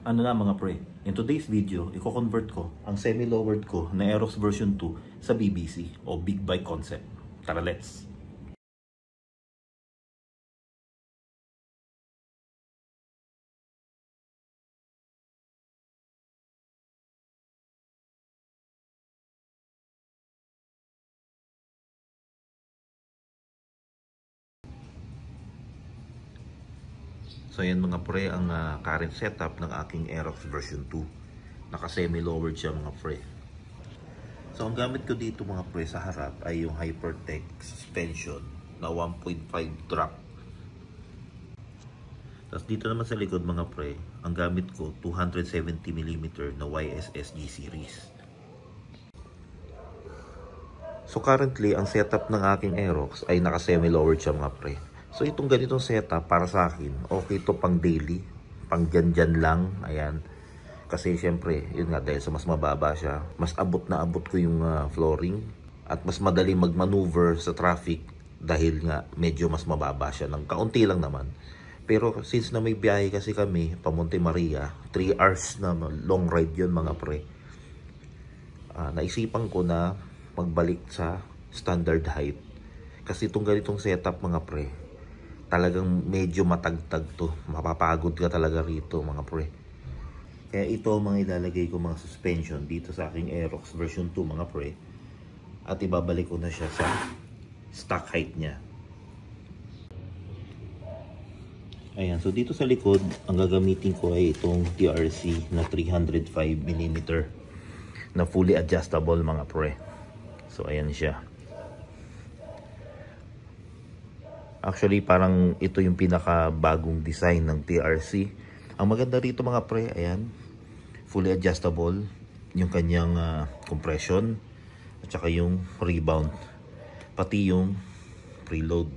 Ano na mga pre, in today's video, i-convert ko ang semi-lowered ko na Aerox version 2 sa BBC o Big Bike concept. Tara, let's! So yan mga pre ang current setup ng aking Aerox version 2. Naka semi-lowered siya mga pre. So ang gamit ko dito mga pre sa harap ay yung Hypertech suspension na 1.5 drop. Tapos dito naman sa likod mga pre, ang gamit ko 270mm na YSSG series. So currently ang setup ng aking Aerox ay naka semi-lowered siya mga pre. So itong ganitong setup para sa akin, okay to pang daily, pang dyan lang, ayan. Kasi syempre, yun nga dahil sa mas mababa siya, mas abot na abot ko yung flooring at mas madali mag-maneuver sa traffic dahil nga medyo mas mababa siya ng kaunti lang naman. Pero since na may biyahe kasi kami pa Monte Maria, 3 hours na long ride yun mga pre. Naisipan ko na magbalik sa standard height. Kasi itong ganitong setup mga pre, talagang medyo matagtag to. Mapapagod ka talaga rito mga pre. Kaya ito mga ilalagay ko mga suspension dito sa aking Aerox version 2 mga pre. At ibabalik ko na siya sa stock height niya. Ayan, so dito sa likod, ang gagamitin ko ay itong TRC na 305mm na fully adjustable mga pre. So ayan siya. Actually, parang ito yung pinaka-bagong design ng TRC. Ang maganda rito mga pre, ayan, fully adjustable yung kanyang compression at saka yung rebound, pati yung preload.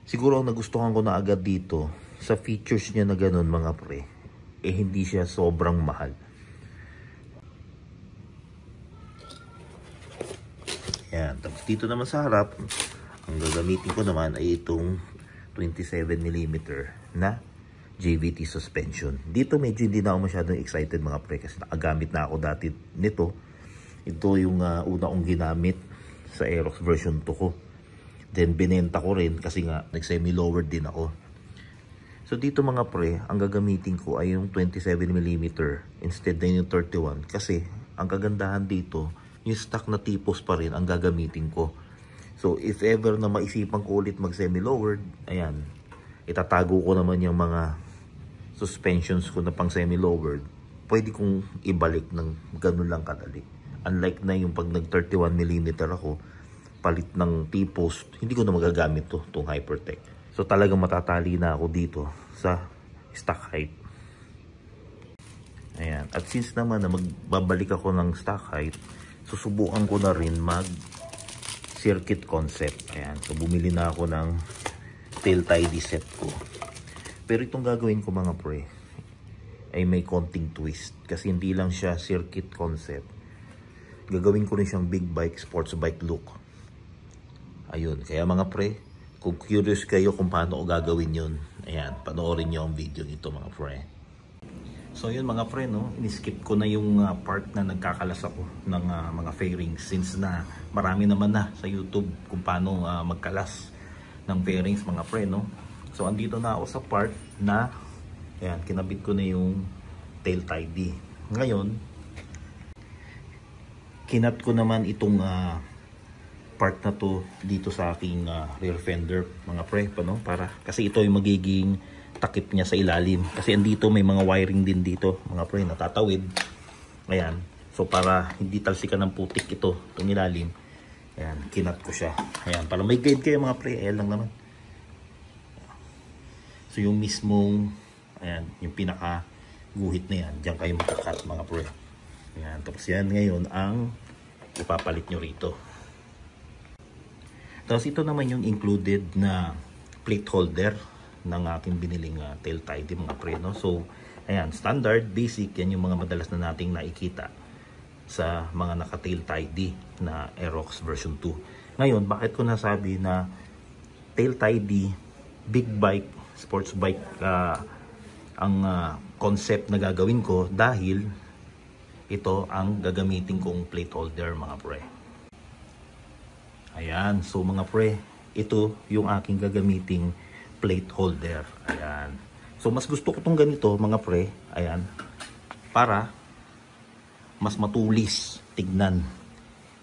Siguro ang nagustuhan ko na agad dito sa features niya na ganun mga pre, hindi siya sobrang mahal. Ayan, tapos dito naman sa harap, ang gagamitin ko naman ay itong 27mm na JVT suspension. Dito medyo hindi na ako masyadong excited mga pre kasi nakagamit na ako dati nito. Ito yung una kong ginamit sa Aerox version 2 ko. Then binenta ko rin kasi nga nag-semi-lowered din ako. So dito mga pre, ang gagamitin ko ay yung 27mm instead na yung 31 kasi ang kagandahan dito, yung stock na tipos pa rin ang gagamitin ko. So, if ever na maisipan ko ulit mag semi-lowered, ayan, itatago ko naman yung mga suspensions ko na pang semi-lowered. Pwede kong ibalik ng ganun lang kadali. Unlike na yung pag nag 31mm ako, palit ng T-post, hindi ko na magagamit to, itong Hypertech. So, talagang matatali na ako dito sa stock height. Ayan. At since naman na magbabalik ako ng stock height, susubukan ko na rin circuit concept. Ayan. So, bumili na ako ng tail tidy set ko. Pero itong gagawin ko mga pre, ay may konting twist. Kasi hindi lang siya circuit concept. Gagawin ko rin siyang big bike, sports bike look. Ayun. Kaya mga pre, kung curious kayo kung paano ko gagawin yun, ayan, panoorin nyo ang video nito mga pre. So yun mga pre, no, in-skip ko na yung part na nagkakalas ako ng mga fairings since na marami naman na sa YouTube kung paano magkalas ng fairings mga pre, no. So andito na ako sa part na ayan, kinabit ko na yung tail tidy. Ngayon, kinat ko naman itong part na to dito sa aking rear fender mga pre, no, para kasi ito yung magiging takip niya sa ilalim kasi andito may mga wiring din dito mga pre natatawid. Ayan, so para hindi talsikan ng putik ito itong ilalim, ayan, kinat ko siya. Ayan, para may guide kayo mga pre, ayan lang naman. So yung mismong ayan, yung pinaka guhit na yan, diyan kayo makakat mga pre. Ayan, tapos yan ngayon ang ipapalit nyo rito. Tapos ito naman yung included na plate holder ng aking biniling tail tidy mga pre, no? So ayan, standard, basic, yan yung mga madalas na nating nakikita sa mga naka tail tidy na Aerox version 2. Ngayon, bakit ko nasabi na tail tidy, big bike, sports bike ang concept na gagawin ko dahil ito ang gagamitin kong plate holder mga pre. Ayan, so mga pre, ito yung aking gagamiting plate holder. Ayan. So mas gusto ko tong ganito mga pre, ayan, para mas matulis tignan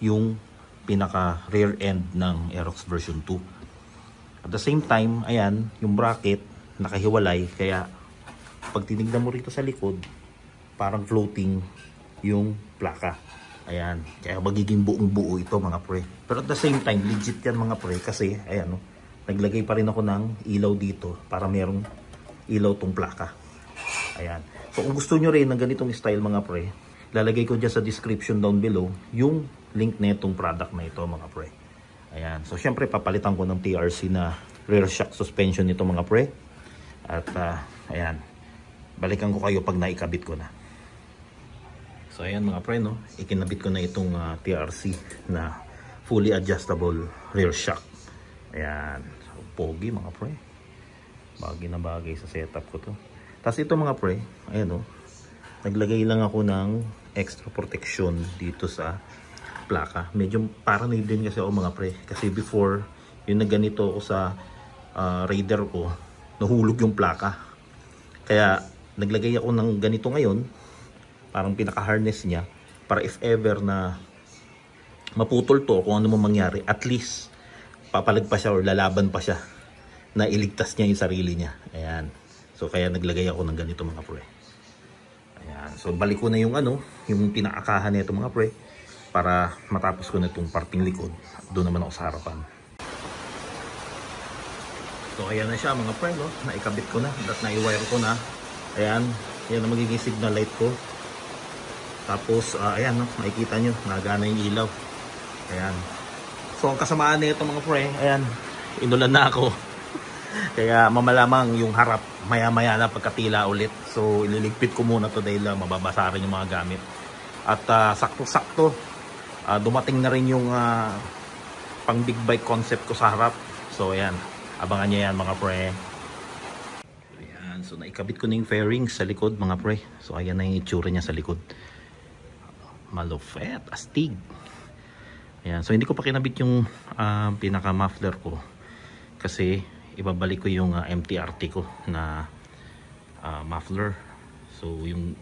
yung pinaka rear end ng Aerox version 2. At the same time, ayan, yung bracket nakahiwalay, kaya pag tinignan mo rito sa likod, parang floating yung plaka. Ayan, kaya magiging buong buo ito mga pre. Pero at the same time, legit yan mga pre, kasi ayan, no, naglagay pa rin ako ng ilaw dito para merong ilaw tong plaka. Ayan. So kung gusto nyo rin ng ganitong style mga pre, lalagay ko dyan sa description down below yung link na itong product na ito mga pre. Ayan. So syempre papalitan ko ng TRC na rear shock suspension nito mga pre. At ayan, balikan ko kayo pag naikabit ko na. So ayan mga pre, no, ikinabit ko na itong TRC na fully adjustable rear shock. Ayan, so, pogi mga pre, bagay na bagay sa setup ko to. Tapos ito mga pre, ayan, no, naglagay lang ako ng extra protection dito sa plaka. Medyo paranoid din kasi ako mga pre, kasi before yung nagganito ako sa Raider ko, nahulog yung plaka. Kaya naglagay ako ng ganito ngayon, parang pinaka-harness niya, para if ever na maputol to, kung ano mo mangyari, at least papalag pa siya or lalaban pa siya na iligtas niya yung sarili niya. Ayan. So kaya naglagay ako ng ganito mga pre. Ayan. So balik ko na yung yung pinakakahan nito mga pre, para matapos ko na itong parting likod. Doon naman ako sa harapan. So ayan na siya mga pre, no? Naikabit ko na at nai-wire ko na. Ayan. Yan ang magiging signal light ko. Tapos, ayan, no, makikita nyo, nagana yung ilaw. Ayan. So, ang kasamaan nito mga pre, ayan, inulan na ako. Kaya mamalamang yung harap, maya-maya na pagkatila ulit. So, ililigpit ko muna to dahil mababasa rin yung mga gamit. At sakto-sakto, dumating na rin yung pang big bike concept ko sa harap. So, ayan, abangan nyo yan mga pre. Ayan, so naikabit ko na yung fairings sa likod mga pre. So, ayan na yung itsura niya sa likod. Malupit, astig. Ayan, so hindi ko pa kinabit yung pinaka muffler ko kasi ibabalik ko yung MTRT ko na muffler. So yung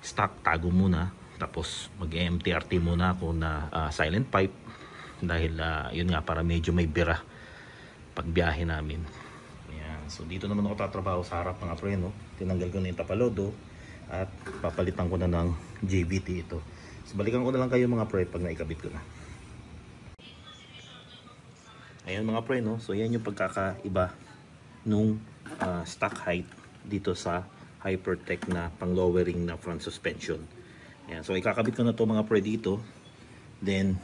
stock tago muna, tapos mag MTRT muna ako na silent pipe dahil yun nga, para medyo may bira pag biyahe namin. Ayan, so dito naman ako tatrabaho sa harap mga pre, no? Tinanggal ko na yung tapalodo at papalitan ko na ng JVT ito. So balikan ko na lang kayo mga pre pag naikabit ko na. Ayan mga pre, no? So yan yung pagkakaiba nung stock height dito sa Hypertech na pang lowering na front suspension. Ayan, so ikakabit ko na to mga pre dito. Then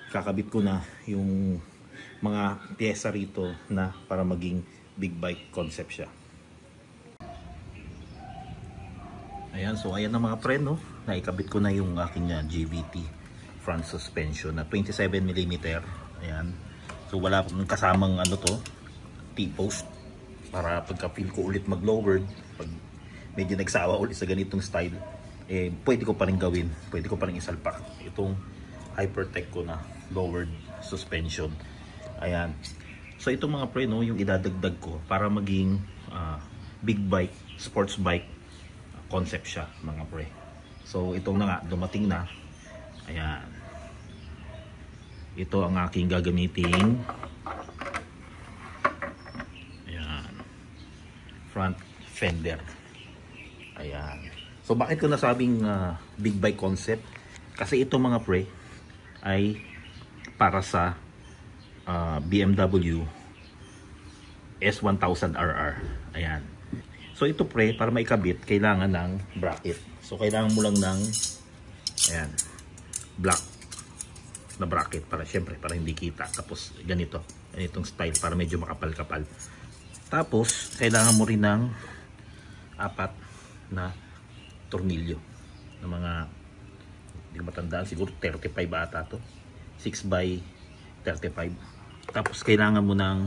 kakabit ko na yung mga pyesa rito na para maging big bike concept siya. Ayan, so ayan na mga pre, no? Naikabit ko na yung aking GVT front suspension na 27mm. Ayan. So wala akong kasamang T-post para pagka feel ko ulit mag-lowered, pag medyo nagsawa ulit sa ganitong style, pwede ko pa rin gawin, pwede ko pa rin isalpak itong Hypertech ko na lowered suspension. Ayan. So itong mga pre, no, yung idadagdag ko para maging big bike, sports bike concept siya mga pre. So itong na nga, dumating na. Ayan. Ito ang aking gagamiting front fender. Ayan. So bakit ko nasabing big bike concept? Kasi ito mga pre ay para sa BMW S1000RR. Ayan. So ito pre, para maikabit, kailangan ng bracket. So kailangan mo lang ng ayan, black na bracket para syempre para hindi kita. Tapos ganitong style para medyo makapal-kapal. Tapos kailangan mo rin ng 4 na tornilyo na mga, hindi ko matandaan, siguro 35 ata to, 6x35. Tapos kailangan mo ng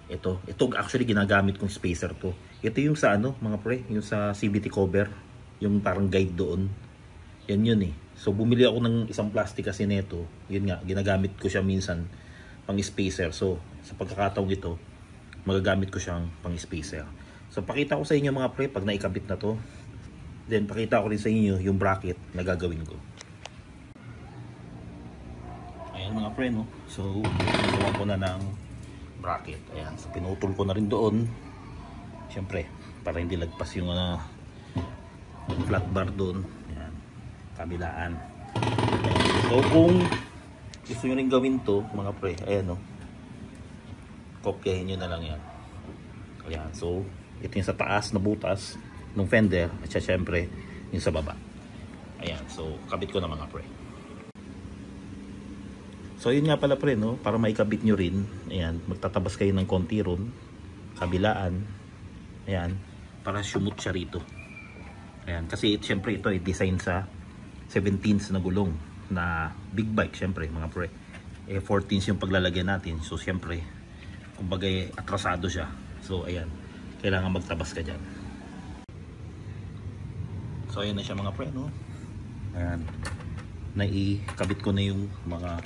ito actually ginagamit kong spacer to. Ito yung sa ano, mga pre, yung sa CVT cover, yung parang guide doon. Yan yun eh. So bumili ako ng isang plastic kasi nito. Yun nga, ginagamit ko siya minsan pang spacer. So sa pagkakataong ito, magagamit ko siyang pang spacer. So pakita ko sa inyo mga pre, pag naikabit na to. Then pakita ko rin sa inyo yung bracket na gagawin ko. Ayan mga pre, no? So nagawa ko na ng bracket. Ayan, so pinutol ko na rin doon. Siyempre, para hindi lagpas yung flat bar doon. Ayan, kabilaan. So kung gusto nyo rin gawin to mga pre, ayan, no? Kopyahin nyo na lang yan. Ayan, so ito yung sa taas na butas ng fender at syempre yung sa baba. Ayan, so kabit ko na mga pre. So yun nga pala pre, no? Para maikabit nyo rin, ayan, magtatabas kayo ng konti ron, kabilaan. Ayan, para sumut siya rito. Ayan, kasi syempre ito ay design sa 17s na gulong na big bike syempre mga pre. 14s yung paglalagyan natin. So syempre, kumbaga atrasado siya. So ayan, kailangan magtabas ka dyan. So ayan na siya mga pre, no? Ayan, naikabit ko na yung mga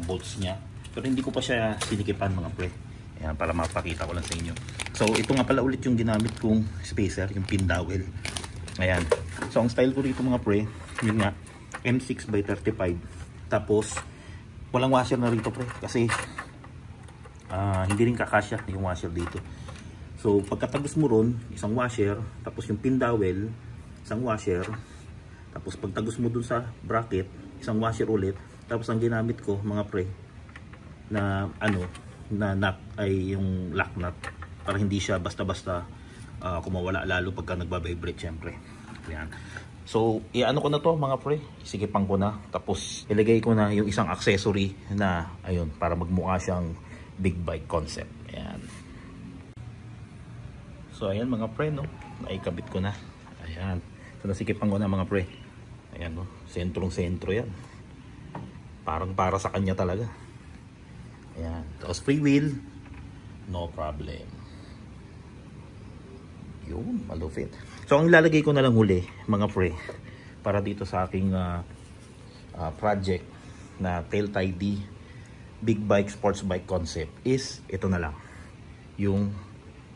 bolts niya. Pero hindi ko pa siya sinikipan mga pre. Ayan, para mapakita ko lang sa inyo. So ito nga pala ulit yung ginamit kong spacer, yung pin dowel. Ayan. So ang style ko dito mga pre, yun nga, M6x35. Tapos walang washer na rito pre, kasi hindi rin kakasya yung washer dito. So pagkatagos mo ron, isang washer, tapos yung pin dowel, isang washer, tapos pagtagos mo dun sa bracket, isang washer ulit. Tapos ang ginamit ko mga pre na na nut ay yung lock nut, para hindi siya basta-basta kumawala, lalo pagka nagba-vibrate syempre. Ayan. So iano ko na to mga pre, isikipan ko na, tapos ilagay ko na yung isang accessory na ayun, para magmukha siyang big bike concept. Ayan. So ayan mga pre, no, naikabit ko na. Ayan, so nasikipan ko na mga pre. Ayan, no, sentrong-sentro yan, parang para sa kanya talaga. Ayan, tapos free wheel, no problem. Yun, malupit. So ang ilalagay ko na lang huli mga pre, para dito sa aking project na tail tidy big bike sports bike concept is ito na lang, yung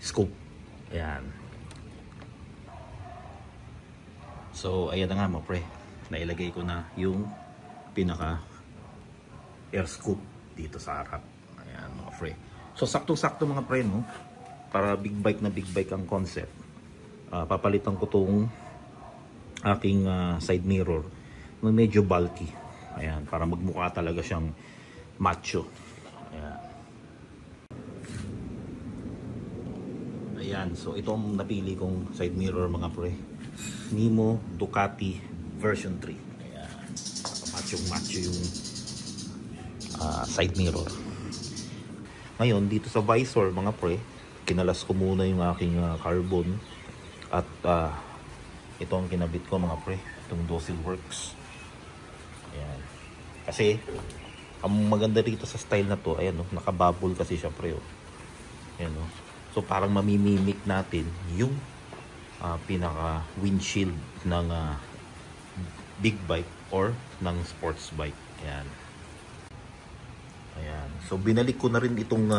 scoop. Ayan. So ayan na nga mga pre, nailagay ko na yung pinaka air scoop dito sa harap. Ayan mga pre. So sakto-sakto mga pre, no? Para big bike na big bike ang concept. Papalitan ko tong aking side mirror na medyo bulky. Ayan, para magmukha talaga siyang macho. Ayan. Ayan, so itong napili kong side mirror mga pre, Nemo Ducati version 3. Ayan, macho yung side mirror. Ngayon dito sa visor mga pre, kinalas ko muna yung aking carbon at ito ang kinabit ko mga pre, itong Docile Works. Ayan. Kasi ang maganda dito sa style na to, ayan, no, nakabubble kasi siya pre, oh. Ayan, no. So parang mamimimik natin yung pinaka windshield ng big bike or ng sports bike. Ayan. Ayan. So binalik ko na rin itong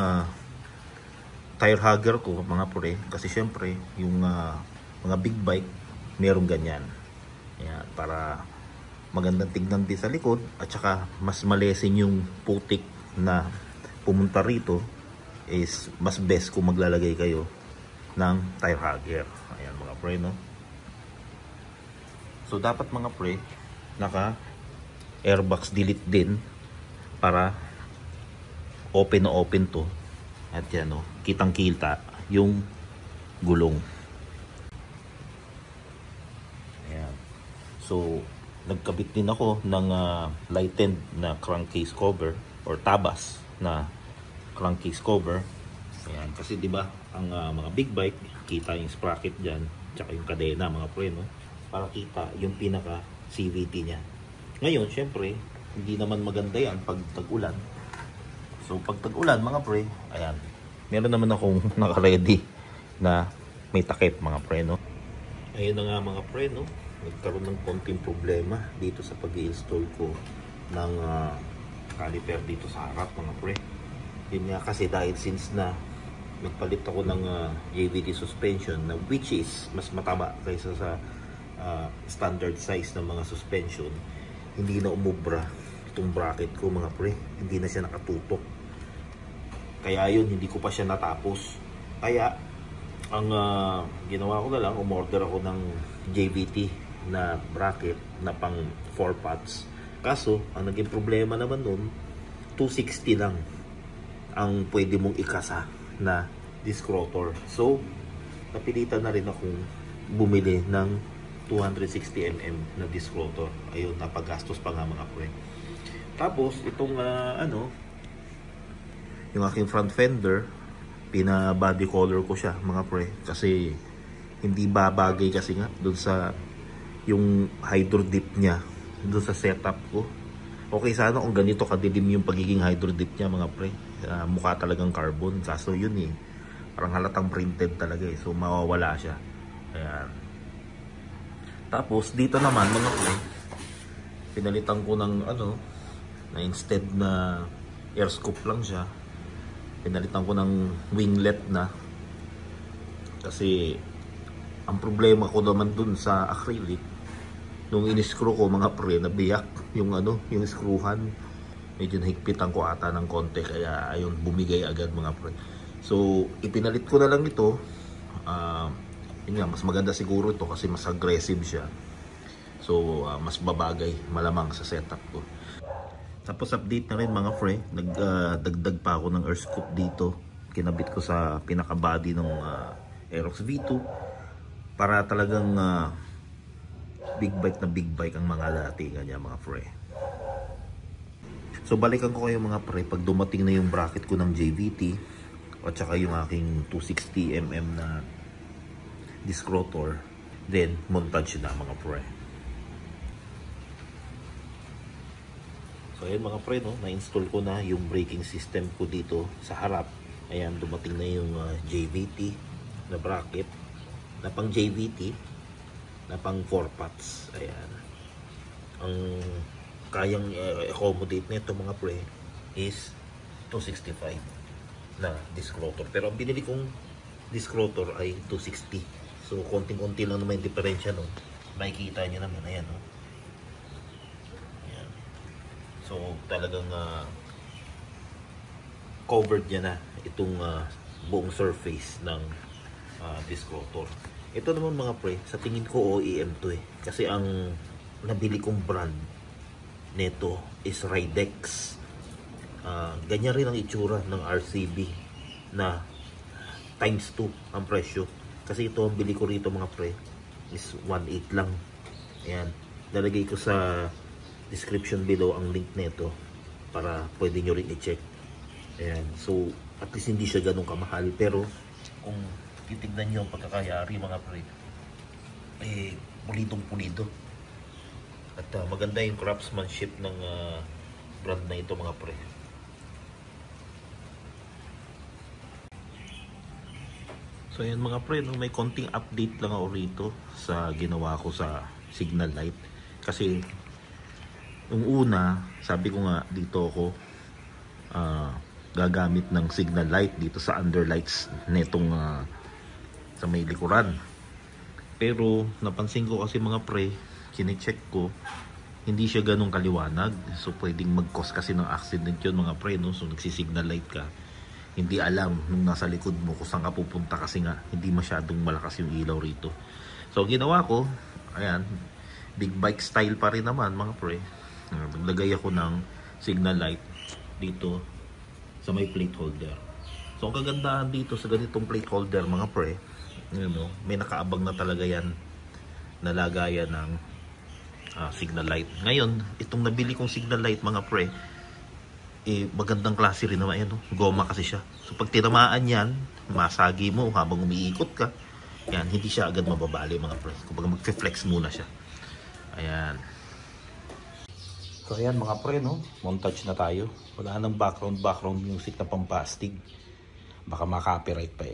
tire hugger ko mga pre, kasi syempre yung mga big bike merong ganyan. Ayan, para magandang tignan din sa likod at saka mas malesin yung putik na pumunta rito, is mas best kung maglalagay kayo ng tire hugger. Ayan mga pre, no? So dapat mga pre, naka airbox delete din para open na open to. At yan, no, kitang kita yung gulong. Ayan. So nagkabit din ako ng lightened na crankcase cover or tabas na crankcase cover. Ayan, kasi di ba ang mga big bike, kita yung sprocket diyan, tsaka yung kadena mga pre, no, para kita yung pinaka CVT niya. Ngayon syempre hindi naman maganda yan pag tag-ulan. So pag tag-ulan mga pre, ayan, meron naman akong naka-ready na may takip mga pre, no? Ayun na nga mga pre, no? Nagkaroon ng konting problema dito sa pag-i-install ko ng caliper dito sa harap mga pre. Yun nga kasi dahil since na nagpalit ako ng JVT suspension na which is mas mataba kaysa sa standard size ng mga suspension, hindi na umubra itong bracket ko mga pre. Hindi na siya nakatutok. Kaya yun, hindi ko pa siya natapos. Kaya ang ginawa ko na lang, umorder ako ng JVT na bracket na pang 4 pots. Kaso, ang naging problema naman nun, 260 lang ang pwede mong ikasa na disc rotor. So, napilitan na rin akong bumili ng 260mm na disc rotor. Ayun, napagastos pa nga mga pre. Tapos, itong yung aking front fender, pina body color ko siya mga pre, kasi hindi babagay kasi nga doon sa yung hydro dip niya doon sa setup ko. Okay sana kung ganito kadilim yung pagiging hydro dip niya mga pre, mukha talagang carbon, kaso yun parang halatang printed talaga so mawawala siya. Ayan. Tapos dito naman mga pre, pinalitan ko ng na instead na air scoop lang siya, pinalitan ko ng winglet na, kasi ang problema ko naman dun sa acrylic, nung in-screw ko mga pre, nabiyak yung yung screwhan, medyo nahigpitan ko ata ng konti, kaya ayun, bumigay agad mga pre. So ipinalit ko na lang ito. Yun nga, mas maganda siguro ito kasi mas aggressive siya, so mas babagay malamang sa setup ko. Tapos update na rin mga pre, nagdagdag pa ako ng air scoop dito. Kinabit ko sa pinaka-body ng Aerox V2 para talagang big bike na big bike ang mga datingan niya mga pre. So balikan ko kayo mga pre pag dumating na yung bracket ko ng JVT at saka yung aking 260mm na disc rotor, then montage na mga pre. So ayan mga pre, no, na-install ko na yung braking system ko dito sa harap. Ayan, dumating na yung JVT na bracket na pang JVT na pang 4 pots. Ayan. Ang kayang accommodate nito mga pre is 265 na disc rotor. Pero ang binili kong disc rotor ay 260. So konting-konti lang naman yung diferensya, no. Makikita niyo naman, ayan, no. So talagang covered niya na itong buong surface ng disc rotor. Ito naman mga pre, sa tingin ko OEM to kasi ang nabili kong brand neto is Ridex. Ganyan rin ang itsura ng RCB na times 2 ang presyo. Kasi ito ang bili ko rito mga pre is 1.8 lang. Ayan, lalagay ko sa description below ang link nito para pwede nyo rin i-check. Ayan. So at least hindi siya ganun kamahal, pero kung titignan nyo ang pagkakayari mga pre, pulidong pulido at maganda yung craftsmanship ng brand na ito mga pre. So ayan mga pre, no, may konting update lang ako rito sa ginawa ko sa signal light. Kasi nung una, sabi ko nga dito ako gagamit ng signal light dito sa underlights netong sa may likuran. Pero napansin ko kasi mga pre, kine-check ko, hindi siya ganun kaliwanag. So pwedeng mag-cause kasi ng accident yun mga pre, no? So nagsisignal light ka, hindi alam nung nasa likod mo kung saan ka pupunta kasi nga hindi masyadong malakas yung ilaw rito. So ginawa ko, ayan, big bike style pa rin naman mga pre. Naglagay ako ng signal light dito sa may plate holder. So ang kagandahan dito sa ganitong plate holder mga pre, may nakaabang na talaga yan na lagayan ng signal light. Ngayon, itong nabili kong signal light mga pre, magandang klase rin naman yan, no? Goma kasi siya. So pag tinamaan yan, masagi mo habang umiikot ka, yan, hindi siya agad mababali mga pre. Kumbaga mag-flex muna siya. Ayan. So ayan mga pre, no, montage na tayo. Wala nang background music na pampastig. Baka makapiright pa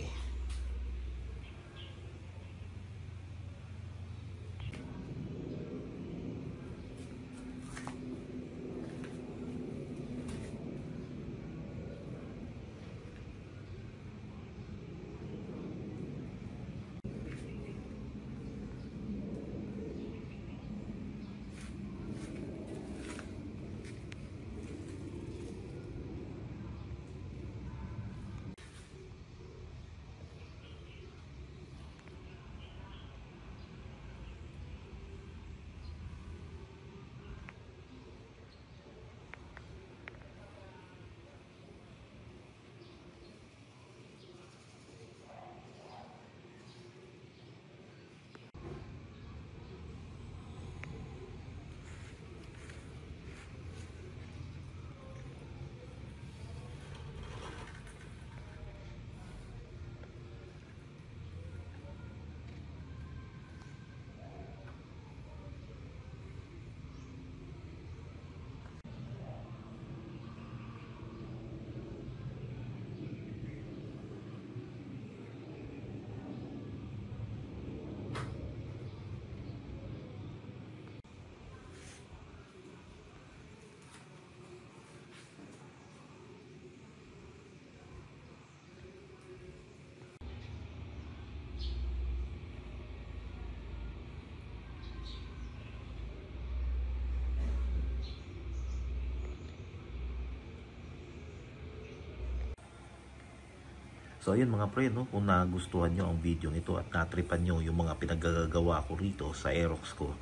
So ayun mga pre, no, kung nagustuhan nyo ang video ito at natripan nyo yung mga pinagagawa ko rito sa Aerox ko,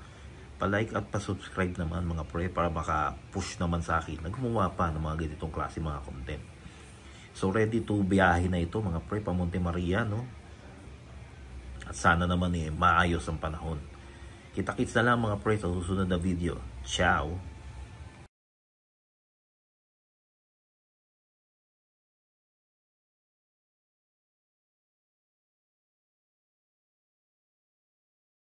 pa-like at pa-subscribe naman mga pre para maka-push naman sa akin na gumawa pa ng mga ganitong klase mga content. So ready to biyahe na ito mga pre, pa Monte Maria, no? At sana naman maayos ang panahon. Kita-kits na lang mga pre sa susunod na video. Ciao!